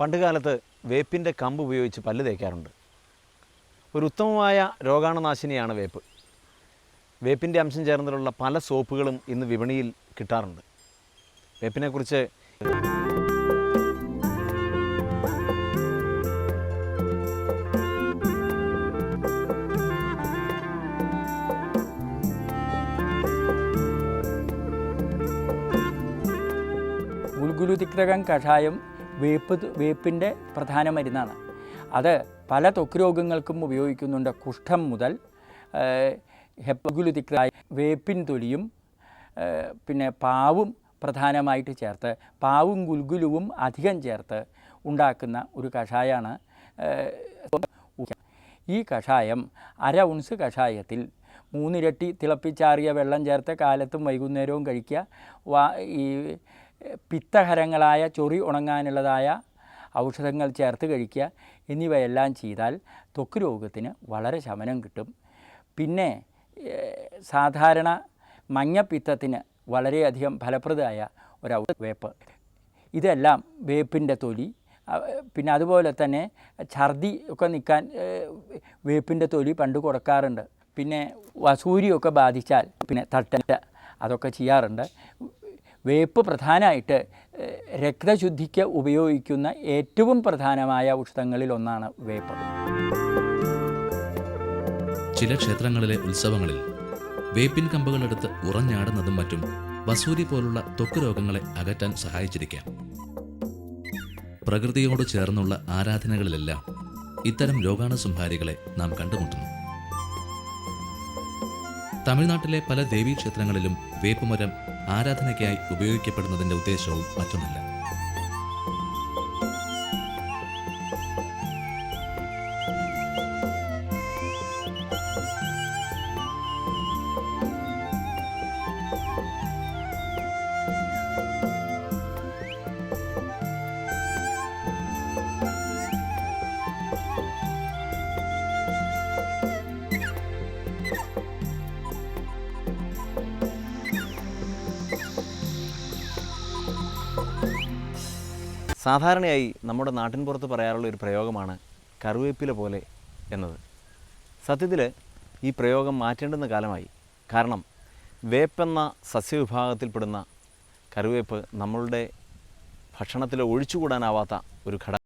പണ്ടുകാലത്ത് വേപ്പിൻ്റെ കമ്പ് ഉപയോഗിച്ച് പല്ല് തേക്കാറുണ്ട്. ഒരു ഉത്തമമായ രോഗാണുനാശിനിയാണ് വേപ്പ്. വേപ്പിൻ്റെ അംശം ചേർന്നിട്ടുള്ള പല സോപ്പുകളും ഇന്ന് വിപണിയിൽ കിട്ടാറുണ്ട്. വേപ്പിനെക്കുറിച്ച് ഗുൽഗുലുതിക്തകം കഷായം വേപ്പിൻ്റെ പ്രധാന മരുന്നാണ്. അത് പല ത്വക്ക് രോഗങ്ങൾക്കും ഉപയോഗിക്കുന്നുണ്ട്. കുഷ്ഠം മുതൽ ഗുൽഗുലുതിക്തമായ വേപ്പിൻ തൊലിയും പിന്നെ പാവും പ്രധാനമായിട്ട് ചേർത്ത് പാവും ഗുൽഗുലുവും അധികം ചേർത്ത് ഉണ്ടാക്കുന്ന ഒരു കഷായമാണ്. ഈ കഷായം 1/2 ഔൺസ് കഷായത്തിൽ 3 ഇരട്ടി തിളപ്പിച്ചാറിയ വെള്ളം ചേർത്ത് കാലത്തും വൈകുന്നേരവും കഴിക്കുക. ഈ പിത്തഹരങ്ങളായ ചൊറി ഉണങ്ങാനുള്ളതായ ഔഷധങ്ങൾ ചേർത്ത് കഴിക്കുക എന്നിവയെല്ലാം ചെയ്താൽ ത്വക്ക് രോഗത്തിന് വളരെ ശമനം കിട്ടും. പിന്നെ സാധാരണ മഞ്ഞപ്പിത്തത്തിന് വളരെയധികം ഫലപ്രദമായ ഒരു വേപ്പ്. ഇതെല്ലാം വേപ്പിൻ്റെ തൊലി, പിന്നെ അതുപോലെ തന്നെ ഛർദി ഒക്കെ നിൽക്കാൻ വേപ്പിൻ്റെ തൊലി പണ്ട് കൊടുക്കാറുണ്ട്. പിന്നെ വസൂരിയൊക്കെ ബാധിച്ചാൽ പിന്നെ തട്ടൽ അതൊക്കെ ചെയ്യാറുണ്ട്. വേപ്പ് പ്രധാനമായിട്ട് രക്തശുദ്ധിക്ക് ഉപയോഗിക്കുന്ന ഏറ്റവും പ്രധാനമായ ഔഷധങ്ങളിൽ ഒന്നാണ് വേപ്പ്. ചില ക്ഷേത്രങ്ങളിലെ ഉത്സവങ്ങളിൽ വേപ്പിൻ കമ്പുകളെടുത്ത് ഉറഞ്ഞാടുന്നതും മറ്റും വസൂരി പോലുള്ള ത്വക്ക് രോഗങ്ങളെ അകറ്റാൻ സഹായിച്ചിരിക്കാം. പ്രകൃതിയോട് ചേർന്നുള്ള ആരാധനകളിലെല്ലാം ഇത്തരം രോഗാണുസംഹാരികളെ നാം കണ്ടുമുട്ടുന്നു. തമിഴ്നാട്ടിലെ പല ദേവീക്ഷേത്രങ്ങളിലും വേപ്പുമരം ആരാധനയ്ക്കായി ഉപയോഗിക്കപ്പെടുന്നതിൻ്റെ ഉദ്ദേശവും മറ്റൊന്നല്ല. സാധാരണയായി നമ്മുടെ നാട്ടിൻപുറത്ത് പറയാറുള്ള ഒരു പ്രയോഗമാണ് കറിവേപ്പില പോലെ എന്നത്. സത്യത്തിൽ ഈ പ്രയോഗം മാറ്റേണ്ടുന്ന കാലമായി. കാരണം വേപ്പെന്ന സസ്യവിഭാഗത്തിൽപ്പെടുന്ന കറിവേപ്പ് നമ്മളുടെ ഭക്ഷണത്തിൽ ഒഴിച്ചുകൂടാനാവാത്ത ഒരു ഘടകം.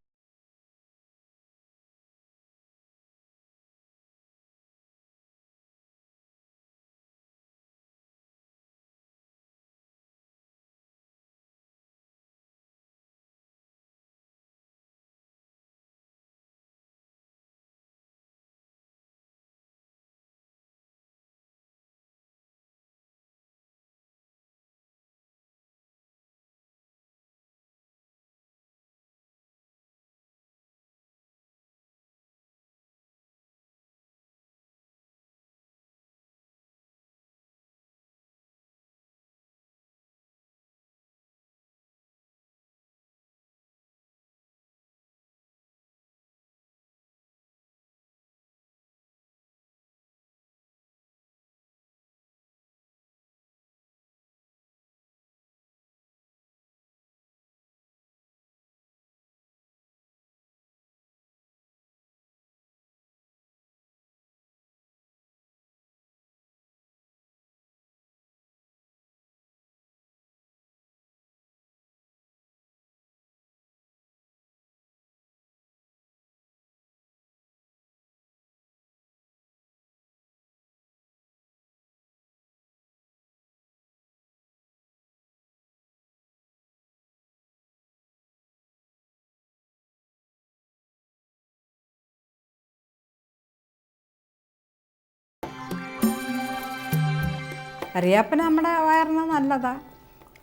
കറിവേപ്പില നമ്മുടെ വയറിന് നല്ലതാണ്.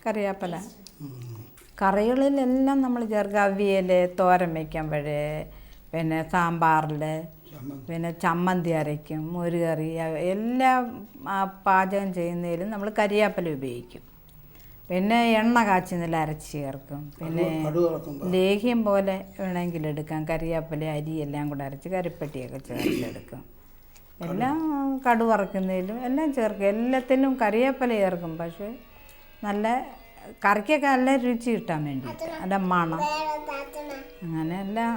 കറിവേപ്പില കറികളിലെല്ലാം നമ്മൾ ചേർക്കുക. അവിയൽ, തോരൻ വയ്ക്കുമ്പോൾ, പിന്നെ സാമ്പാറിൽ, പിന്നെ ചമ്മന്തി അരയ്ക്കും, മോരുകറി, എല്ലാം പാചകം ചെയ്യുന്നതിലും നമ്മൾ കറിവേപ്പില ഉപയോഗിക്കും. പിന്നെ എണ്ണ കാച്ചുന്നതിൽ അരച്ച് ചേർക്കും. പിന്നെ ലേഹ്യം പോലെ വേണമെങ്കിൽ എടുക്കാം. കറിവേപ്പില അരി എല്ലാം കൂടെ അരച്ച് കരിപ്പട്ടിയൊക്കെ ചേർത്തെടുക്കും. എല്ലാം കടു വറക്കുന്നതിലും എല്ലാം ചേർക്കും. എല്ലാത്തിനും കറിവേപ്പില ചേർക്കും. പക്ഷേ നല്ല കറിക്കൊക്കെ നല്ല രുചി കിട്ടാൻ വേണ്ടിയിട്ട് അതിൻ്റെ മണം അങ്ങനെയെല്ലാം.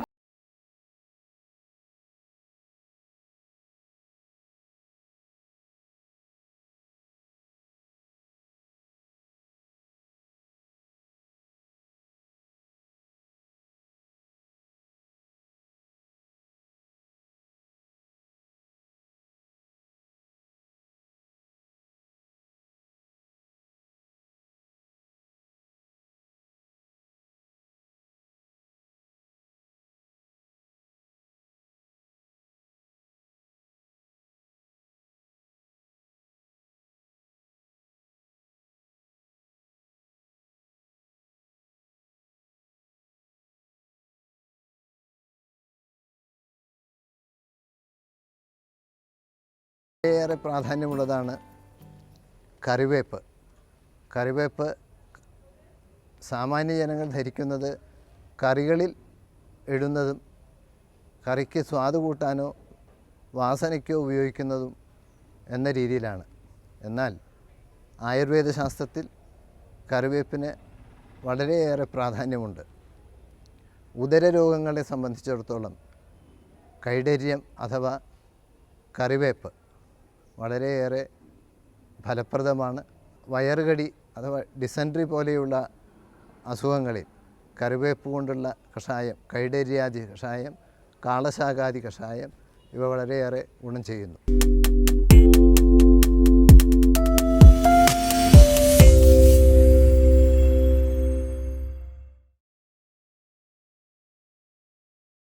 ഏറെ പ്രാധാന്യമുള്ളതാണ് കറിവേപ്പ്. കറിവേപ്പ് സാമാന്യ ജനങ്ങൾ ധരിക്കുന്നത് കറികളിൽ ഇടുന്നതും കറിക്ക് സ്വാദ് കൂട്ടാനോ വാസനയ്ക്കോ ഉപയോഗിക്കുന്നതും എന്ന രീതിയിലാണ്. എന്നാൽ ആയുർവേദ ശാസ്ത്രത്തിൽ കറിവേപ്പിന് വളരെയേറെ പ്രാധാന്യമുണ്ട്. ഉദരരോഗങ്ങളെ സംബന്ധിച്ചിടത്തോളം കൈഡര്യം അഥവാ കറിവേപ്പ് വളരെയേറെ ഫലപ്രദമാണ്. വയറുകടി അഥവാ ഡിസെൻട്രി പോലെയുള്ള അസുഖങ്ങളിൽ കറിവേപ്പ് കൊണ്ടുള്ള കഷായം, കൈഡര്യാദി കഷായം, കാളശാകാദി കഷായം ഇവ വളരെയേറെ ഗുണം ചെയ്യുന്നു.